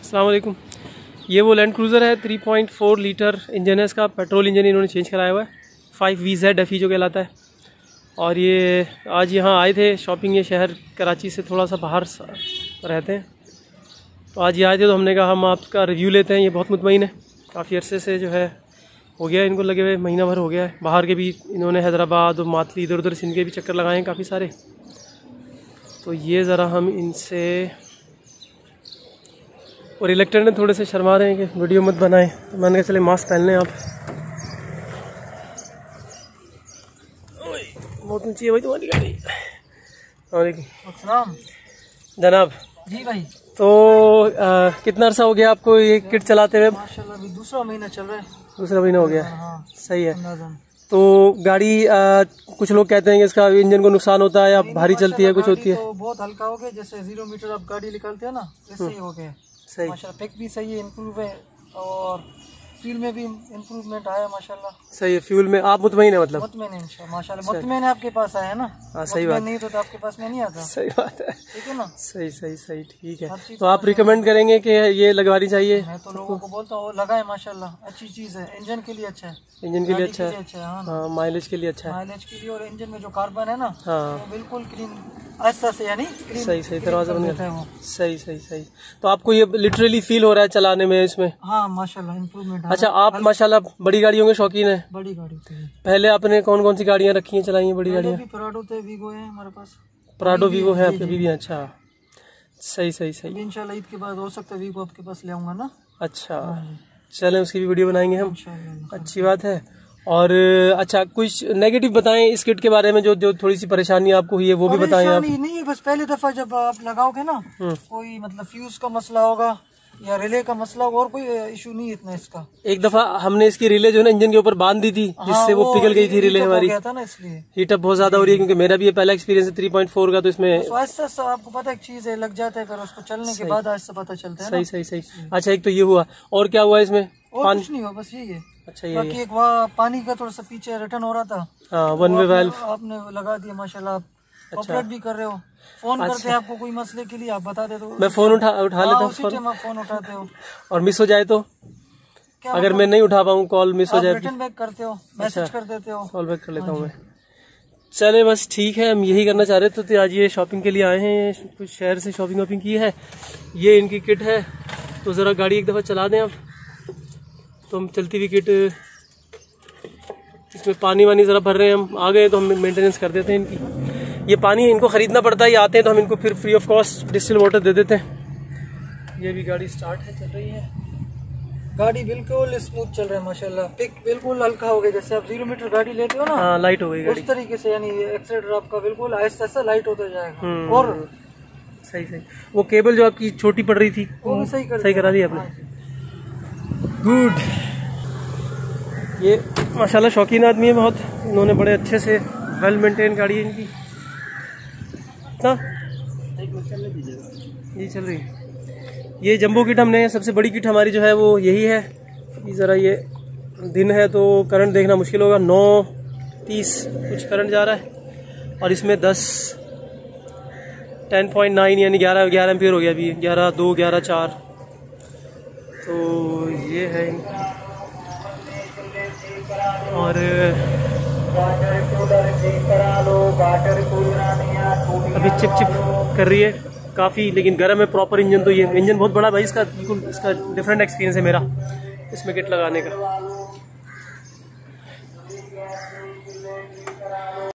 अस्सलाम वालेकुम। ये वो लैंड क्रूज़र है, 3.4 लीटर इंजन है इसका, पेट्रोल इंजन इन्होंने चेंज कराया हुआ है, 5VZ FE जो कहलाता है। और ये आज यहाँ आए थे शॉपिंग, ये शहर कराची से थोड़ा सा बाहर रहते हैं, तो आज ये आए थे तो हमने कहा हम आपका रिव्यू लेते हैं। ये बहुत मुतमईन है, काफ़ी अरसे से जो है हो गया इनको लगे हुए, महीना भर हो गया है। बाहर के भी इन्होंने हैदराबाद और मातली इधर उधर सिंध के भी चक्कर लगाए हैं काफ़ी सारे। तो ये ज़रा हम इनसे, और इलेक्ट्रिक ने थोड़े से शर्मा रहे हैं कि वीडियो मत बनाएं, तो मैंने कहा चले मास्क पहन लें आप। बहुत ऊँची है भाई तुम्हारी गाड़ी। वालेकुम जनाब। जी भाई। तो कितना अरसा हो गया आपको ये किट चलाते हुए? माशाल्लाह अभी दूसरा महीना चल रहा है। दूसरा महीना हो गया। हाँ, सही है। तो गाड़ी कुछ लोग कहते हैं कि इसका इंजन को नुकसान होता है या भारी चलती है, कुछ होती है? तो बहुत हल्का हो गया, जैसे 0 मीटर आप गाड़ी निकालते हैं ना, वैसे ही हो गया। सही। माशाल्लाह पिक भी सही है, इम्प्रूव है, और फ्यूल में भी इम्प्रूवमेंट आया माशाल्लाह। सही है। फ्यूल में आप मुतमईन है? मतलब मुतमईन है इंशाल्लाह, माशाल्लाह मुतमईन है। आपके पास आया ना? हाँ सही बात। नहीं तो आपके पास में नहीं आता। सही बात है, ठीक है ना? सही सही सही, ठीक है। तो आप रिकमेंड करेंगे कि ये लगवानी चाहिए? मैं तो लोगों को बोलता हूँ लगाए, माशाल्लाह अच्छी चीज़ है, इंजन के लिए अच्छा है। इंजन के लिए अच्छा है, हाँ, माइलेज के लिए अच्छा है। माइलेज के लिए, और इंजन में जो कार्बन है ना, हाँ वो बिल्कुल क्लीन आहिस्ता से, यानी सही सही दरवाजा बन गया। वो सही सही सही। तो आपको ये लिटरली फील हो रहा है चलाने में इसमें? हाँ माशाल्लाह इम्प्रूवमेंट। अच्छा, आप माशाल्लाह बड़ी गाड़ियों के शौकीन है? बड़ी गाड़ी थी। पहले आपने कौन कौन सी गाड़ियाँ रखी हैं, चलाई हैं बड़ी गाड़ियाँ? पराडो थे, वीगो है हमारे पास। पराडो वीवो है आपके भी? अच्छा सही सही सही। इंशाल्लाह ईद के बाद हो सकता है वीगो आपके पास ले आऊंगा ना। अच्छा चलें, उसकी भी वीडियो बनाएंगे हम, अच्छी बात है। और अच्छा कुछ नेगेटिव बताएं इस किट के बारे में, जो थोड़ी सी परेशानी आपको हुई है वो भी बताएं आप। नहीं, बस पहली दफा जब आप लगाओगे ना, कोई मतलब फ्यूज का मसला होगा या रिले का मसला होगा, और कोई इशू नहीं इतना इसका। एक दफा हमने इसकी रिले जो है ना इंजन के ऊपर बांध दी थी, जिससे वो पिघल गई थी रिले हमारी, था ना, इसलिए हीटअप बहुत ज्यादा हो रही है। क्योंकि मेरा भी ये पहला एक्सपीरियंस है 3.4 का, तो इसमें आहिस्ता आपको पता है चीज है, लग जाता है, उसको चलने के बाद आहिस्ता पता चलता है। सही सही सही। अच्छा एक तो ये हुआ, और क्या हुआ इसमें? और कुछ नहीं हुआ, बस यही है। अच्छा ये बाकी एक वहाँ पानी का थोड़ा सा पीछे रिटर्न हो रहा था, हाँ, वन वे वाल्व आपने लगा दिया माशाल्लाह। ऑपरेट भी कर रहे हो, फोन करते हैं आपको कोई मसले के लिए, आप बता दे तो मैं फोन उठा लेता हूँ। फोन उठाते हो, और मिस हो जाए तो अगर मैं नहीं उठा पाऊँ, कॉल मिस हो जाए, रिटर्न बैक करते हो, मैसेज कर देते हो? कॉल बैक कर लेता हूँ मैं। चले बस ठीक है, हम यही करना चाह रहे थे। तो आज ये शॉपिंग के लिए आए हैं, कुछ शहर से शॉपिंग वॉपिंग की है। ये इनकी किट है, तो ज़रा गाड़ी एक दफ़ा चला दें आप, तो हम चलती हुई किट, इसमें पानी वानी ज़रा भर रहे हैं हम, आ गए तो हम मेंटेनेंस कर देते हैं इनकी। ये पानी इनको ख़रीदना पड़ता है, ये आते हैं तो हम इनको फिर free of cost distil water दे देते हैं। ये भी गाड़ी स्टार्ट है, चल रही है गाड़ी, बिल्कुल स्मूथ चल रहा है माशाल्लाह। पिक बिल्कुल हल्का हो गया, जैसे आप 0 मीटर गाड़ी लेते हो ना, हाँ लाइट हो गई गाड़ी उस तरीके से, यानी एक्सीलेटर आपका बिल्कुल आहिस्ता आहिस्ता लाइट होता जाएगा। और सही सही। वो केबल जो आपकी छोटी पड़ रही थी वो भी सही करा दी आपने? गुड। ये माशाल्लाह शौकीन आदमी है बहुत, इन्होंने बड़े अच्छे से वेल मेंटेन गाड़ी है इनकी ना। ये चल रही है। ये जंबो किट हमने, सबसे बड़ी किट हमारी जो है वो यही है। ज़रा ये दिन है तो करंट देखना मुश्किल होगा, 9:30 कुछ करंट जा रहा है, और इसमें 10.9 यानी 11 एम्पियर हो गया अभी, 11.2 11.4। तो ये है और अभी चिप चिप कर रही है काफ़ी, लेकिन गर्म है प्रॉपर इंजन। तो ये इंजन बहुत बड़ा भाई इसका, बिल्कुल इसका डिफरेंट एक्सपीरियंस है मेरा इसमें किट लगाने का।